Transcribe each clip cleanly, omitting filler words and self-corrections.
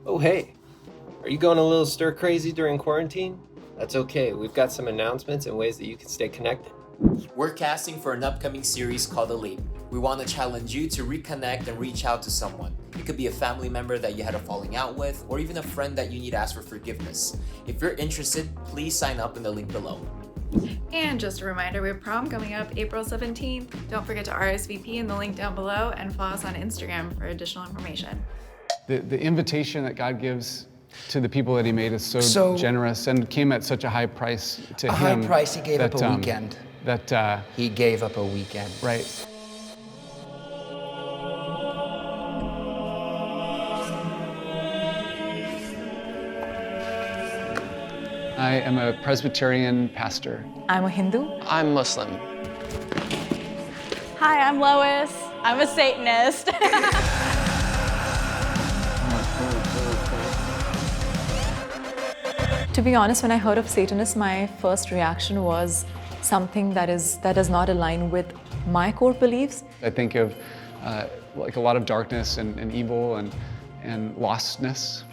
Oh, hey, are you going a little stir crazy during quarantine? That's okay, we've got some announcements and ways that you can stay connected. We're casting for an upcoming series called The Leap. We want to challenge you to reconnect and reach out to someone. It could be a family member that you had a falling out with, or even a friend that you need to ask for forgiveness. If you're interested, please sign up in the link below. And just a reminder, we have prom coming up April 17th. Don't forget to RSVP in the link down below and follow us on Instagram for additional information. The invitation that God gives to the people that he made is so generous and came at such a high price to him. A high price, he gave up a weekend. He gave up a weekend. Right. I am a Presbyterian pastor. I'm a Hindu. I'm Muslim. Hi, I'm Lois. I'm a Satanist. To be honest, when I heard of Satanist, my first reaction was something that does not align with my core beliefs. I think of like a lot of darkness and evil and lostness.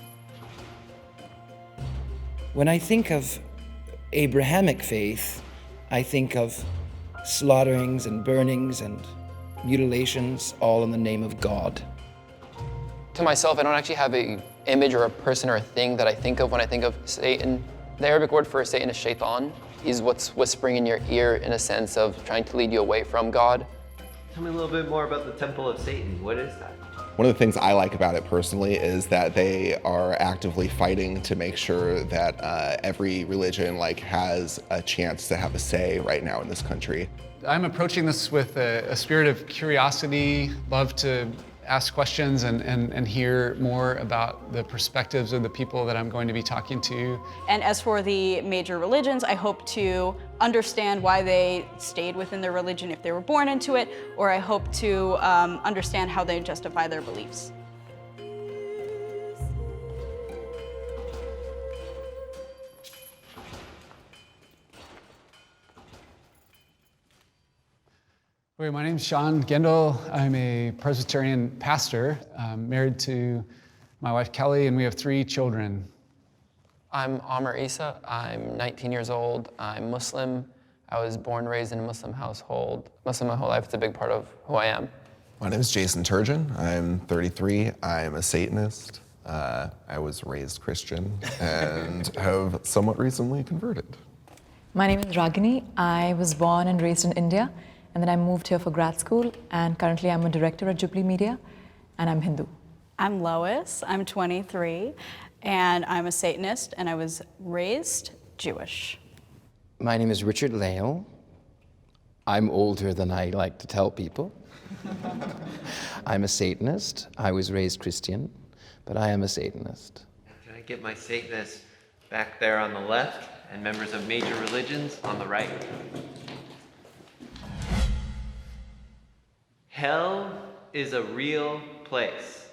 When I think of Abrahamic faith, I think of slaughterings and burnings and mutilations, all in the name of God. To myself, I don't actually have an image or a person or a thing that I think of when I think of Satan. The Arabic word for Satan is shaitan. He's what's whispering in your ear in a sense of trying to lead you away from God. Tell me a little bit more about the Temple of Satan. What is that? One of the things I like about it personally is that they are actively fighting to make sure that every religion has a chance to have a say right now in this country. I'm approaching this with a spirit of curiosity, love to ask questions and hear more about the perspectives of the people that I'm going to be talking to. And as for the major religions, I hope to understand why they stayed within their religion if they were born into it, or I hope to understand how they justify their beliefs. My name's Sean Gendel. I'm a Presbyterian pastor, married to my wife Kelly, and we have 3 children. I'm Amr Isa. I'm 19 years old. I'm Muslim. I was born and raised in a Muslim household. Muslim my whole life. It's a big part of who I am. My name is Jason Turgeon. I'm 33. I'm a Satanist. I was raised Christian and have somewhat recently converted. My name is Ragini. I was born and raised in India, and then I moved here for grad school, and currently I'm a director at Jubilee Media, and I'm Hindu. I'm Lois. I'm 23, and I'm a Satanist, and I was raised Jewish. My name is Richard Lale. I'm older than I like to tell people. I'm a Satanist. I was raised Christian, but I am a Satanist. Can I get my Satanists back there on the left and members of major religions on the right? Hell is a real place.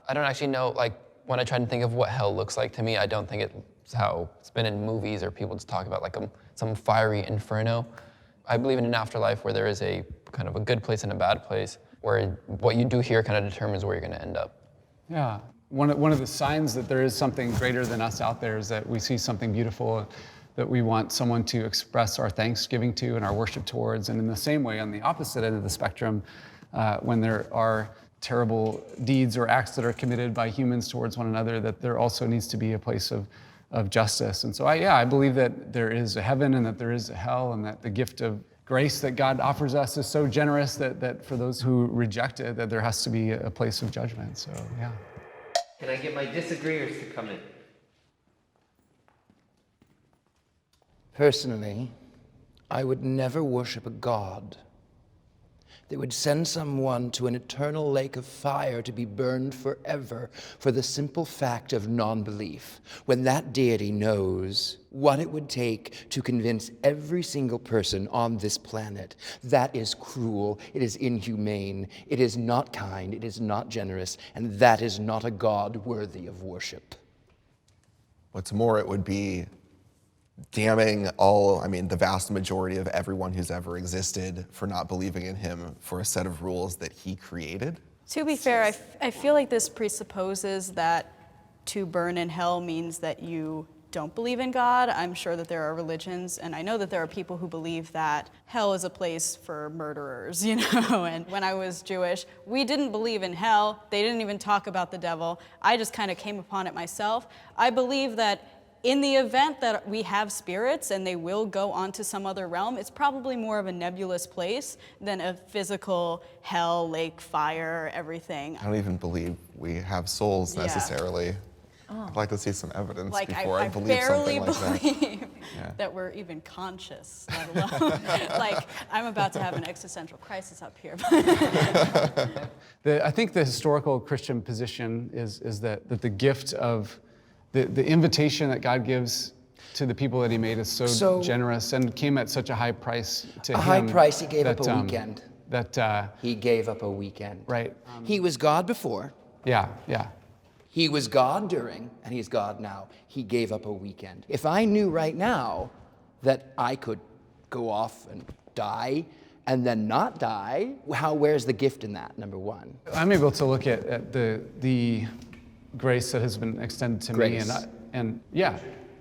I don't actually know, when I try to think of what hell looks like to me, I don't think it's how it's been in movies or people just talk about some fiery inferno. I believe in an afterlife where there is a kind of a good place and a bad place, where what you do here kind of determines where you're going to end up. Yeah. One of the signs that there is something greater than us out there is that we see something beautiful that we want someone to express our thanksgiving to and our worship towards. And in the same way, on the opposite end of the spectrum, when there are terrible deeds or acts that are committed by humans towards one another, that there also needs to be a place of justice. And so I believe that there is a heaven and that there is a hell, and that the gift of grace that God offers us is so generous that for those who reject it, that there has to be a place of judgment. So, yeah. Can I get my disagreeers to come in? Personally, I would never worship a God that would send someone to an eternal lake of fire to be burned forever for the simple fact of non-belief, when that deity knows what it would take to convince every single person on this planet. That is cruel, it is inhumane, it is not kind, it is not generous, and that is not a God worthy of worship. What's more, it would be damning the vast majority of everyone who's ever existed for not believing in him for a set of rules that he created. To be fair, I feel like this presupposes that to burn in hell means that you don't believe in God. I'm sure that there are religions, and I know that there are people who believe that hell is a place for murderers, And when I was Jewish, we didn't believe in hell. They didn't even talk about the devil. I just kind of came upon it myself. I believe that in the event that we have spirits and they will go on to some other realm, it's probably more of a nebulous place than a physical hell, lake, fire, everything. I don't even believe we have souls necessarily. I'd like to see some evidence before I believe something like that. I barely believe that we're even conscious, let alone, I'm about to have an existential crisis up here. I think the historical Christian position is that the gift of the invitation that God gives to the people that he made is so generous and came at such a high price to him. A high price, he gave up a weekend. He gave up a weekend. Right. He was God before. Yeah. He was God during, and he's God now. He gave up a weekend. If I knew right now that I could go off and die and then not die, where's the gift in that, number one? I'm able to look at the grace that has been extended to me, and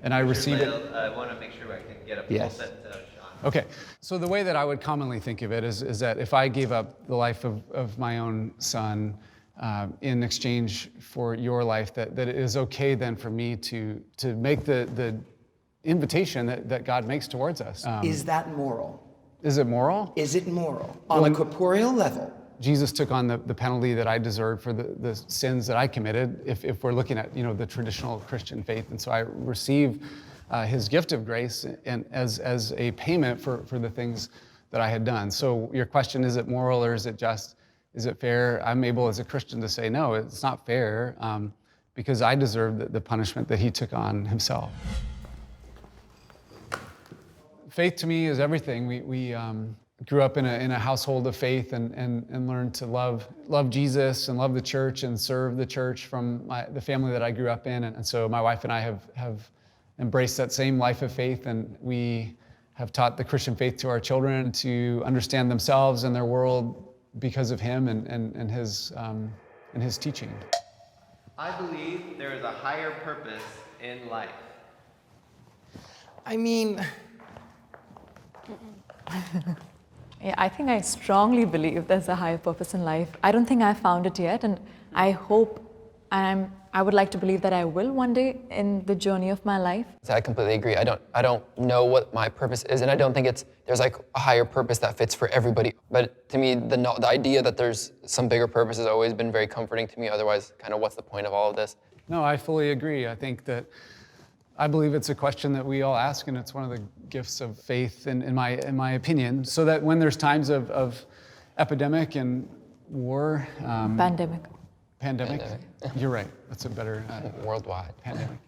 I receive it. I want to make sure I can get a full set to Sean. Okay, so the way that I would commonly think of it is that if I gave up the life of my own son in exchange for your life, that it is okay then for me to make the invitation that God makes towards us. Is that moral? Is it moral? Is it moral? On a corporeal level? Jesus took on the penalty that I deserved for the sins that I committed, if we're looking at the traditional Christian faith. And so I receive his gift of grace and as a payment for the things that I had done. So your question, is it moral or is it just? Is it fair? I'm able as a Christian to say, no, it's not fair because I deserve the punishment that he took on himself. Faith to me is everything. We grew up in a household of faith and learned to love Jesus and love the church and serve the church from the family that I grew up in. And so my wife and I have embraced that same life of faith, and we have taught the Christian faith to our children to understand themselves and their world because of him and his teaching. I believe there is a higher purpose in life. Yeah, I think I strongly believe there's a higher purpose in life. I don't think I've found it yet, and I hope I would like to believe that I will one day in the journey of my life. I completely agree. I don't know what my purpose is, and I don't think there's like a higher purpose that fits for everybody. But to me, the idea that there's some bigger purpose has always been very comforting to me. Otherwise, kind of what's the point of all of this? No, I fully agree. I believe it's a question that we all ask, and it's one of the gifts of faith, in my opinion, so that when there's times of epidemic and war, Pandemic. You're right. That's a better worldwide pandemic.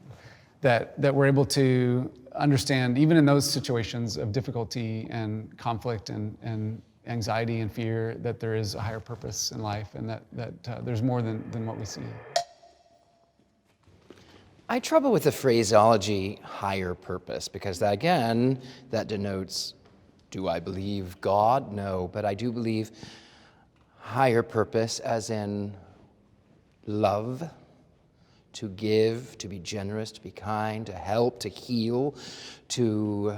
That we're able to understand, even in those situations of difficulty and conflict and anxiety and fear, that there is a higher purpose in life, and that there's more than what we see. I trouble with the phraseology higher purpose, because that denotes, do I believe God? No, but I do believe higher purpose as in love, to give, to be generous, to be kind, to help, to heal, to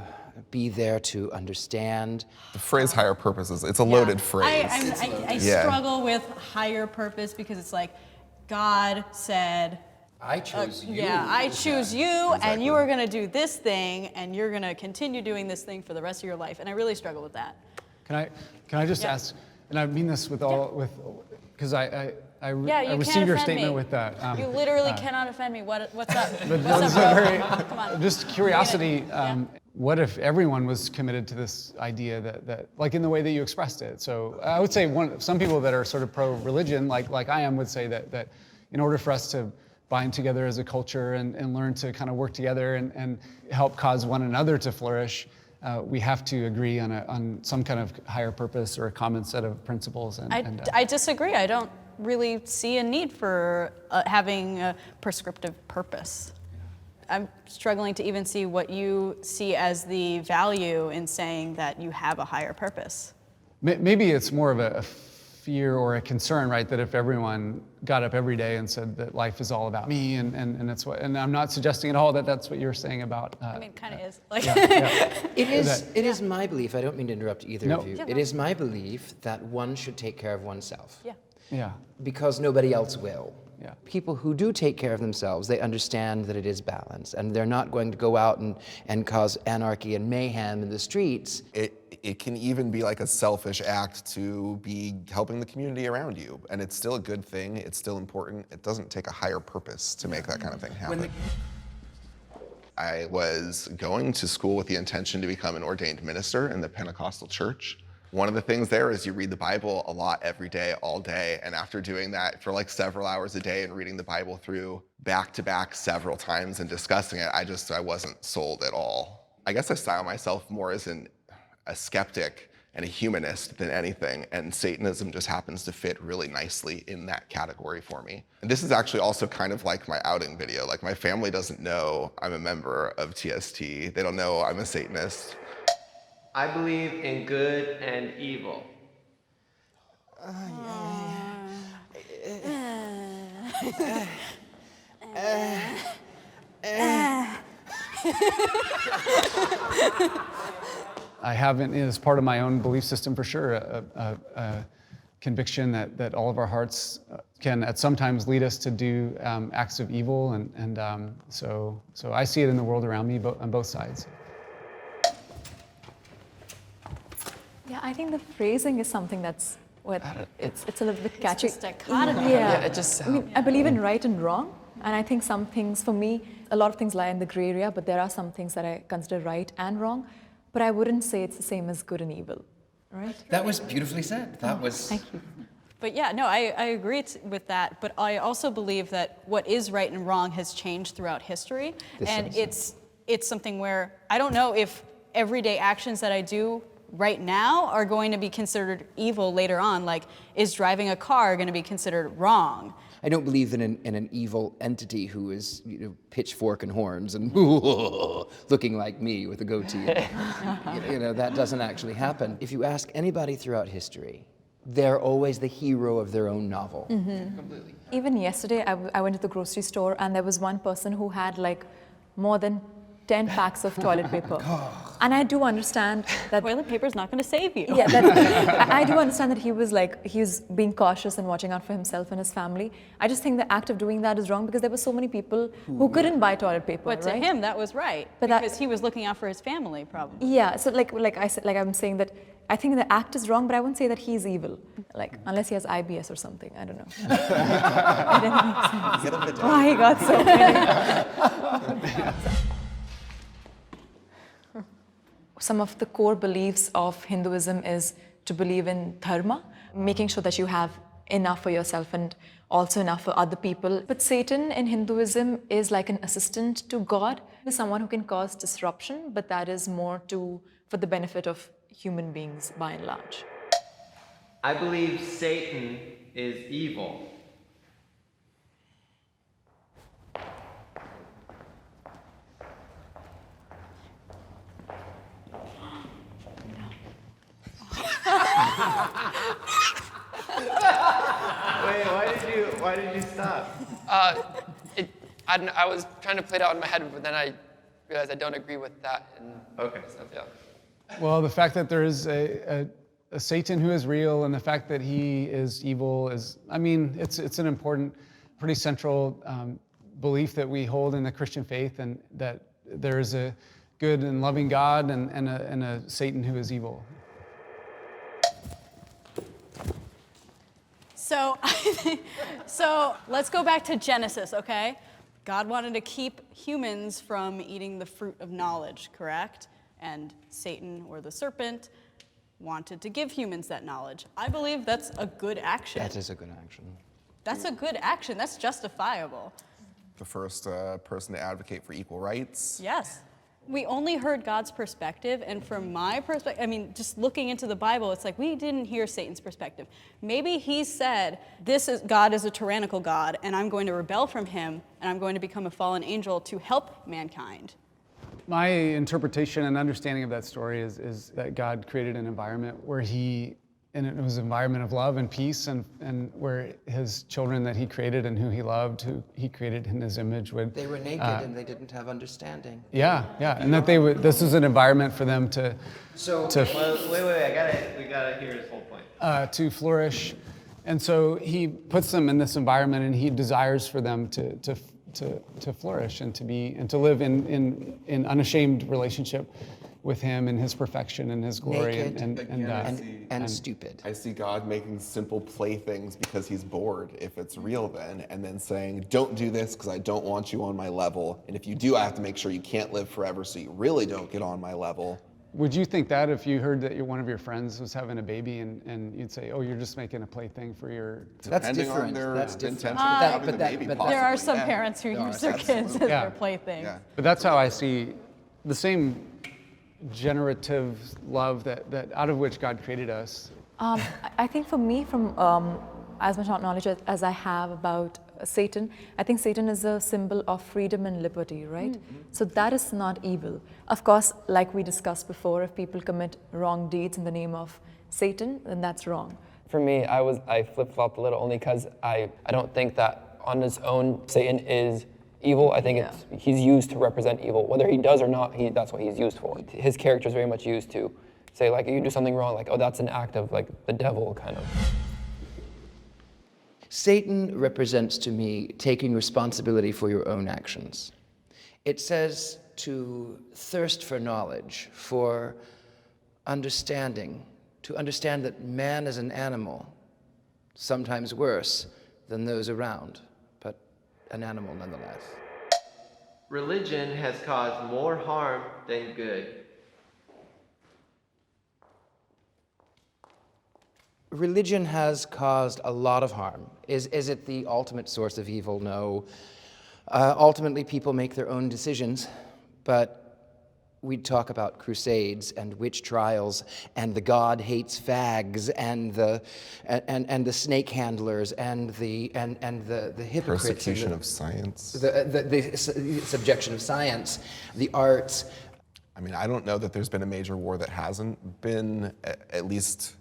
be there to understand. The phrase higher purpose it's a loaded phrase. I struggle with higher purpose because it's like God said, I chose you. Yeah, I choose you, and you are going to do this thing, and you're going to continue doing this thing for the rest of your life. And I really struggle with that. Can I just ask, and I mean this because I received your statement with that. You literally cannot offend me. What's up? But What's up, come on. Just curiosity. What if everyone was committed to this idea that like in the way that you expressed it? So I would say some people that are sort of pro-religion, like I am, would say that in order for us to bind together as a culture and learn to kind of work together and help cause one another to flourish, we have to agree on some kind of higher purpose or a common set of principles. I disagree. I don't really see a need for having a prescriptive purpose. I'm struggling to even see what you see as the value in saying that you have a higher purpose. Maybe it's more of a fear or a concern, right? That if everyone got up every day and said that life is all about me, and it's what, and I'm not suggesting at all that that's what you're saying about. I mean, it kind of is. Like, It is my belief, I don't mean to interrupt either of you. Yeah, It is my belief that one should take care of oneself. Yeah. Yeah. Because nobody else will. Yeah. People who do take care of themselves, they understand that it is balance, and they're not going to go out and cause anarchy and mayhem in the streets. It can even be like a selfish act to be helping the community around you, and it's still a good thing, it's still important. It doesn't take a higher purpose to make that kind of thing happen. I was going to school with the intention to become an ordained minister in the Pentecostal church. One of the things there is you read the Bible a lot every day, all day, and after doing that for like several hours a day and reading the Bible through back to back several times and discussing it, I wasn't sold at all. I guess I style myself more as a skeptic and a humanist than anything, and Satanism just happens to fit really nicely in that category for me. And this is actually also kind of like my outing video. Like, my family doesn't know I'm a member of TST. They don't know I'm a Satanist. I believe in good and evil. I haven't, as part of my own belief system for sure, a conviction that all of our hearts can at sometimes lead us to do acts of evil, and so I see it in the world around me on both sides. Yeah, I think the phrasing is something that's what it's a little bit catchy. It's the dichotomy. Yeah, it just I mean, I believe in right and wrong, and I think some things, for me, a lot of things lie in the gray area, but there are some things that I consider right and wrong, but I wouldn't say it's the same as good and evil, right? That was beautifully said. That was. Thank you. But yeah, no, I agree with that. But I also believe that what is right and wrong has changed throughout history. And it's something where I don't know if everyday actions that I do right now are going to be considered evil later on. Like, is driving a car going to be considered wrong? I don't believe in an evil entity who is, pitchfork and horns and looking like me with a goatee. That doesn't actually happen. If you ask anybody throughout history, they're always the hero of their own novel. Mm-hmm. Completely. Even yesterday, I went to the grocery store, and there was one person who had like more than 10 packs of toilet paper. And I do understand that Toilet paper is not going to save you. Yeah, I do understand that he was being cautious and watching out for himself and his family. I just think the act of doing that is wrong because there were so many people who couldn't buy toilet paper. But to him, that was right, but because he was looking out for his family, probably. Yeah, so like I said, I'm saying that I think the act is wrong, but I wouldn't say that he's evil. Like, unless he has IBS or something, I don't know. It doesn't make sense. Why he got so many. Some of the core beliefs of Hinduism is to believe in dharma, making sure that you have enough for yourself and also enough for other people. But Satan in Hinduism is like an assistant to God. He's someone who can cause disruption, but that is more for the benefit of human beings by and large. I believe Satan is evil. Wait, why did you stop? I was trying to play it out in my head, but then I realized I don't agree with that. Okay. Stuff, yeah. Well, the fact that there is a Satan who is real and the fact that he is evil it's an important, pretty central belief that we hold in the Christian faith, and that there is a good and loving God and a Satan who is evil. So let's go back to Genesis, okay? God wanted to keep humans from eating the fruit of knowledge, correct? And Satan, or the serpent, wanted to give humans that knowledge. I believe that's a good action. That is a good action. That's a good action. That's justifiable. The first person to advocate for equal rights. Yes. We only heard God's perspective, and from my perspective, I mean, just looking into the Bible, it's like we didn't hear Satan's perspective. Maybe he said, God is a tyrannical God, and I'm going to rebel from him, and I'm going to become a fallen angel to help mankind. My interpretation and understanding of that story is that God created an environment where and it was an environment of love and peace, and where his children that he created and who he loved, who he created in his image would... They were naked and they didn't have understanding. Yeah, and that this is an environment for them to... Wait, we gotta hear his whole point. To flourish. And so he puts them in this environment, and he desires for them to flourish and to live in unashamed relationship with him and his perfection and his glory. Naked and stupid. I see God making simple playthings because he's bored, if it's real then, and then saying, don't do this because I don't want you on my level. And if you do, I have to make sure you can't live forever so you really don't get on my level. Would you think that if you heard that one of your friends was having a baby and you'd say, oh, you're just making a plaything for your... That's Depending different. on their That's different. intention of having the baby, but possibly. There are some yeah. parents who use their kids as absolutely. their playthings. Yeah. But that's how I see the same generative love that out of which God created us. I think for me, from as much knowledge as I have about Satan, I think Satan is a symbol of freedom and liberty, right? Mm-hmm. So that is not evil. Of course, like we discussed before, if people commit wrong deeds in the name of Satan, then that's wrong. For me, I flip-flopped a little only because I don't think that on his own Satan is evil. I think he's used to represent evil. Whether he does or not, that's what he's used for. His character is very much used to say, like, you do something wrong, like, oh, that's an act of, like, the devil, kind of. Satan represents to me taking responsibility for your own actions. It says to thirst for knowledge, for understanding, to understand that man is an animal, sometimes worse than those around, but an animal nonetheless. Religion has caused more harm than good. Religion has caused a lot of harm. Is it the ultimate source of evil? No. Ultimately, people make their own decisions, but we talk about crusades and witch trials and the God hates fags and the snake handlers and the hypocrites. Persecution of science. The subjection of science, the arts. I mean, I don't know that there's been a major war that hasn't been at least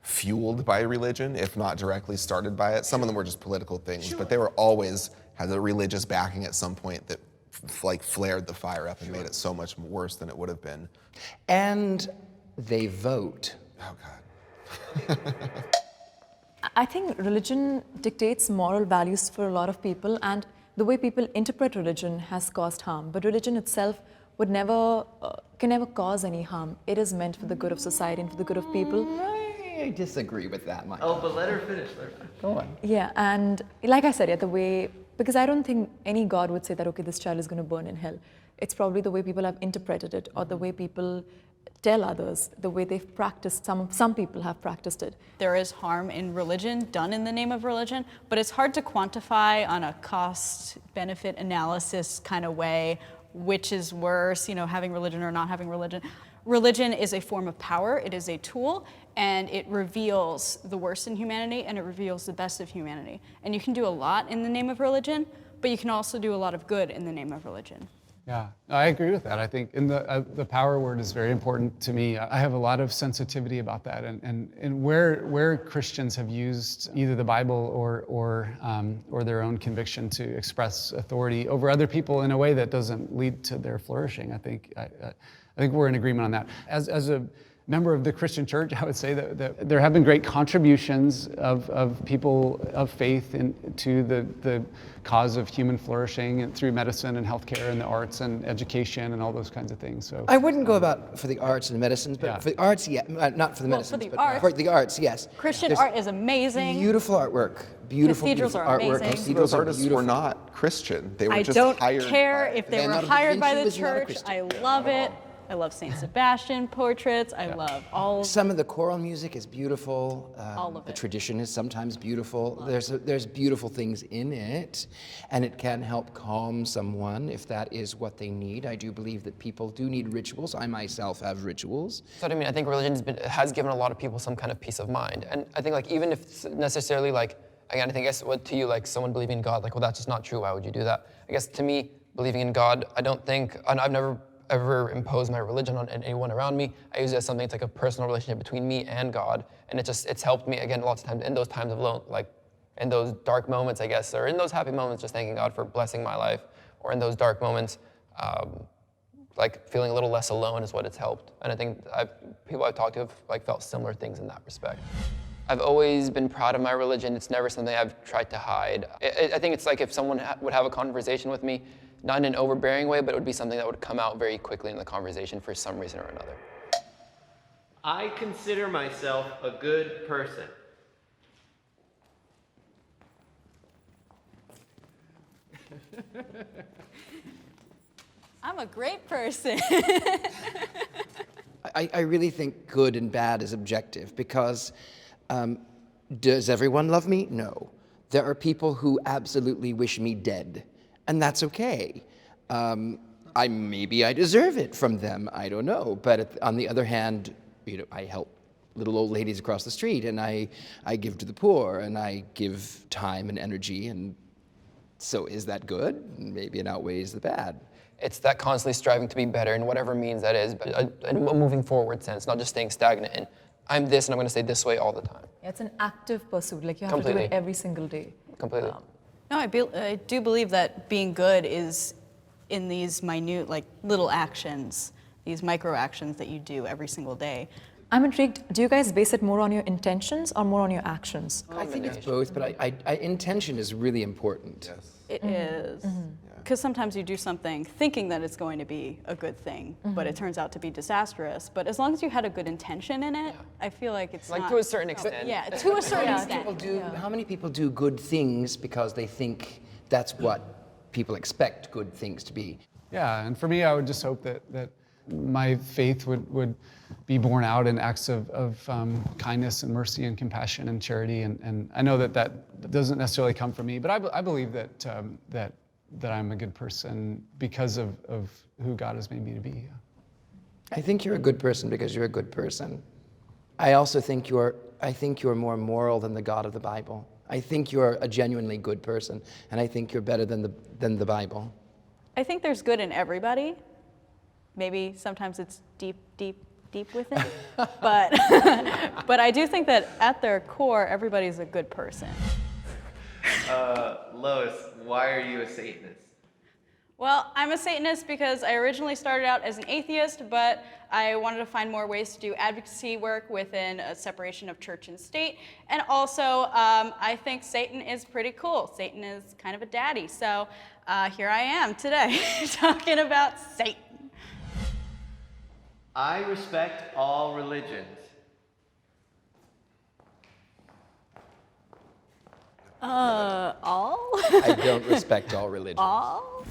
fueled by religion, if not directly started by it. Some of them were just political things, but they were always had a religious backing at some point that flared the fire up and made it so much worse than it would have been. And they vote. Oh, God. I think religion dictates moral values for a lot of people, and the way people interpret religion has caused harm. But religion itself would can never cause any harm. It is meant for the good of society and for the good of people. I disagree with that, Michael. Oh, but let her finish. Go on. Yeah, and like I said, because I don't think any God would say that, okay, this child is going to burn in hell. It's probably the way people have interpreted it, or the way people tell others, the way they've practiced, some people have practiced it. There is harm in religion, done in the name of religion, but it's hard to quantify on a cost-benefit analysis kind of way, which is worse, having religion or not having religion. Religion is a form of power, it is a tool, and it reveals the worst in humanity and it reveals the best of humanity. And you can do a lot in the name of religion, but you can also do a lot of good in the name of religion. Yeah, I agree with that. I think the power word is very important to me. I have a lot of sensitivity about that, and where Christians have used either the Bible or their own conviction to express authority over other people in a way that doesn't lead to their flourishing. I think we're in agreement on that. As a member of the Christian church, I would say that there have been great contributions of people of faith to the cause of human flourishing and through medicine and healthcare and the arts and education and all those kinds of things. So I wouldn't go about for the arts and the medicines, but for the arts, yeah, not for the medicines, for the arts, yes. Christian art is amazing. Beautiful artwork. Beautiful are artwork. amazing. Those artists were not Christian. They were I just don't hired. care if they were Leonardo da hired by Vinci the was not a church. Christian. I love it. I love Saint Sebastian portraits. I love all of Some of the choral music is beautiful. All of The it. tradition is sometimes beautiful. There's beautiful things in it, and it can help calm someone if that is what they need. I do believe that people do need rituals. I myself have rituals. So I mean, I think religion has given a lot of people some kind of peace of mind. And I think like even if it's necessarily like, again, I think what to you, like someone believing in God, like, well, that's just not true. Why would you do that? I guess to me, believing in God, I don't think, and I've never ever impose my religion on anyone around me. I use it as something, it's like a personal relationship between me and God. And it's helped me, again, lots of times in those times of alone, like in those dark moments, I guess, or in those happy moments, just thanking God for blessing my life, or in those dark moments, like feeling a little less alone is what it's helped. And I think people I've talked to have like felt similar things in that respect. I've always been proud of my religion. It's never something I've tried to hide. I think it's like if someone would have a conversation with me, not in an overbearing way, but it would be something that would come out very quickly in the conversation for some reason or another. I consider myself a good person. I'm a great person. I really think good and bad is objective because does everyone love me? No. There are people who absolutely wish me dead, and that's okay. Maybe I deserve it from them, I don't know. But on the other hand, I help little old ladies across the street, and I give to the poor, and I give time and energy, and so is that good? Maybe it outweighs the bad. It's that constantly striving to be better in whatever means that is, but in a moving forward sense, not just staying stagnant in, I'm this and I'm going to stay this way all the time. It's an active pursuit, like you have to do Completely. it every single day. Completely. No, I do believe that being good is in these minute, like little actions, these micro actions that you do every single day. I'm intrigued, do you guys base it more on your intentions or more on your actions? I think it's both, but intention is really important. Yes. It is. Because sometimes you do something thinking that it's going to be a good thing, but it turns out to be disastrous. But as long as you had a good intention in it, I feel like it's Like not, to a certain extent. Yeah, to a certain extent. How many people do good things because they think that's what people expect good things to be? Yeah, and for me, I would just hope that my faith would be borne out in acts of kindness and mercy and compassion and charity. And I know that doesn't necessarily come from me, but I believe that I'm a good person because of who God has made me to be. I think you're a good person because you're a good person. I also think you're more moral than the God of the Bible. I think you're a genuinely good person, and I think you're better than the Bible. I think there's good in everybody. Maybe sometimes it's deep within, but but I do think that at their core, everybody's a good person. Lois, why are you a Satanist? Well, I'm a Satanist because I originally started out as an atheist, but I wanted to find more ways to do advocacy work within a separation of church and state. And also, I think Satan is pretty cool. Satan is kind of a daddy. So here I am today talking about Satan. I respect all religions. All? I don't respect all religions. All?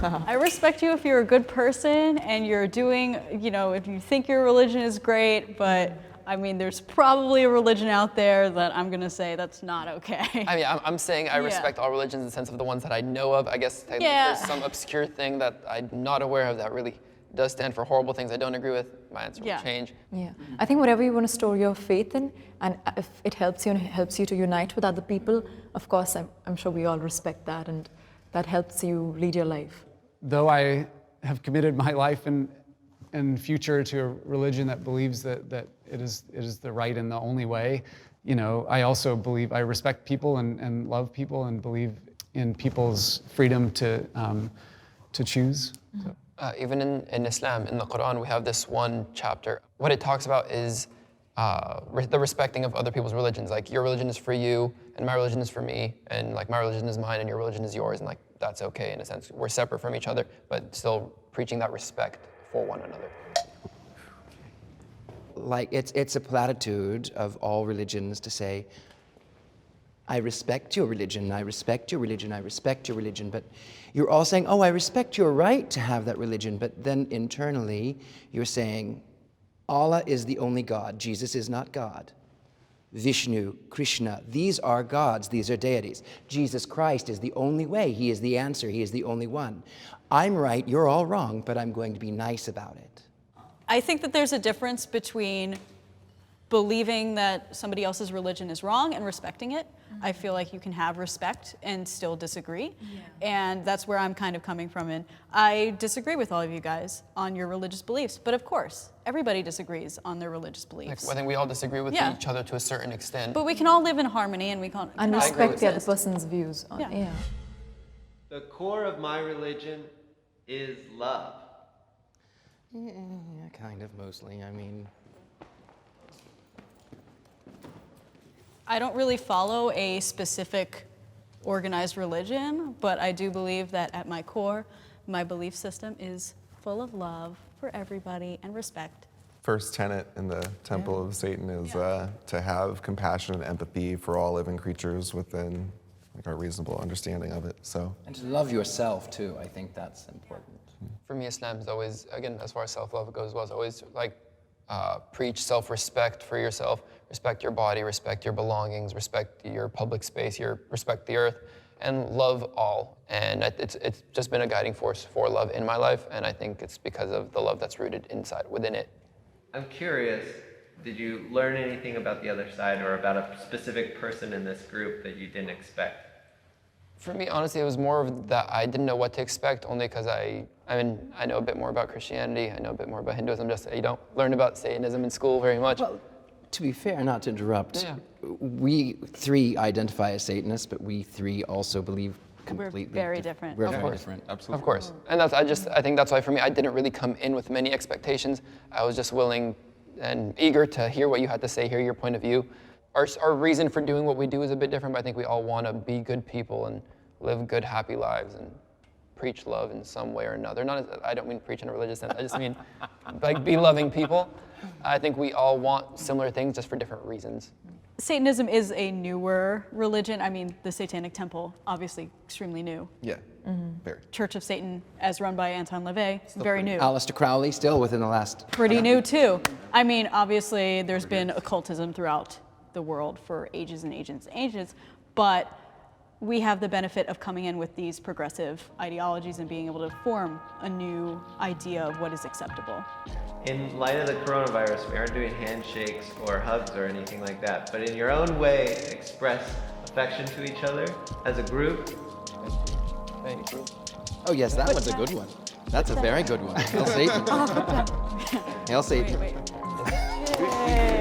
I respect you if you're a good person and you're doing, if you think your religion is great, but I mean, there's probably a religion out there that I'm going to say that's not okay. I mean, I'm saying I respect all religions in the sense of the ones that I know of. I guess there's some obscure thing that I'm not aware of that really does stand for horrible things I don't agree with. My answer will change. Yeah, I think whatever you want to store your faith in, and if it helps you and helps you to unite with other people, of course, I'm sure we all respect that, and that helps you lead your life. Though I have committed my life and future to a religion that believes that it is the right and the only way, I also believe I respect people and love people and believe in people's freedom to choose. So. Even in Islam, in the Quran, we have this one chapter. What it talks about is the respecting of other people's religions. Like, your religion is for you, and my religion is for me, and like my religion is mine, and your religion is yours, and like that's okay in a sense. We're separate from each other, but still preaching that respect for one another. Like it's a platitude of all religions to say, I respect your religion, I respect your religion, I respect your religion, but you're all saying, oh, I respect your right to have that religion, but then internally you're saying, Allah is the only God, Jesus is not God. Vishnu, Krishna, these are gods, these are deities. Jesus Christ is the only way, he is the answer, he is the only one. I'm right, you're all wrong, but I'm going to be nice about it. I think that there's a difference between believing that somebody else's religion is wrong and respecting it. I feel like you can have respect and still disagree. And that's where I'm kind of coming from. And I disagree with all of you guys on your religious beliefs. But of course, everybody disagrees on their religious beliefs. I think we all disagree with Yeah. each other to a certain extent. But we can all live in harmony and we can And all respect the other coexist. person's views. Yeah. The core of my religion is love. Yeah, kind of, mostly, I mean. I don't really follow a specific organized religion, but I do believe that at my core, my belief system is full of love for everybody and respect. First tenet in the Temple of Satan is to have compassion and empathy for all living creatures within like our reasonable understanding of it. So. And to love yourself, too, I think that's important. For me, Islam is always, again, as far as self-love goes, was always like preach self-respect for yourself, respect your body, respect your belongings, respect your public space, respect the earth, and love all. And it's just been a guiding force for love in my life, and I think it's because of the love that's rooted within it. I'm curious, did you learn anything about the other side or about a specific person in this group that you didn't expect? For me, honestly, it was more of that I didn't know what to expect, only because I know a bit more about Christianity, I know a bit more about Hinduism, just you don't learn about Satanism in school very much. Well, to be fair, not to interrupt, Yeah. we three identify as Satanists, but we three also believe completely. very different. We're Of very course. different. Of course. And I think that's why for me, I didn't really come in with many expectations. I was just willing and eager to hear what you had to say, hear your point of view. Our reason for doing what we do is a bit different, but I think we all want to be good people and live good, happy lives and preach love in some way or another. I don't mean preach in a religious sense. I just mean like be loving people. I think we all want similar things just for different reasons. Satanism is a newer religion. I mean, the Satanic Temple, obviously extremely new. Yeah, very. Church of Satan, as run by Anton LaVey, very new. Aleister Crowley, still within the last... Pretty new too. I mean, obviously there's been occultism throughout the world for ages and ages and ages, but we have the benefit of coming in with these progressive ideologies and being able to form a new idea of what is acceptable. In light of the coronavirus, we aren't doing handshakes or hugs or anything like that, but in your own way, express affection to each other as a group. Thank you. Oh yes, that one's a good one. That's a very good one. Hail Satan. Hail Satan. Wait.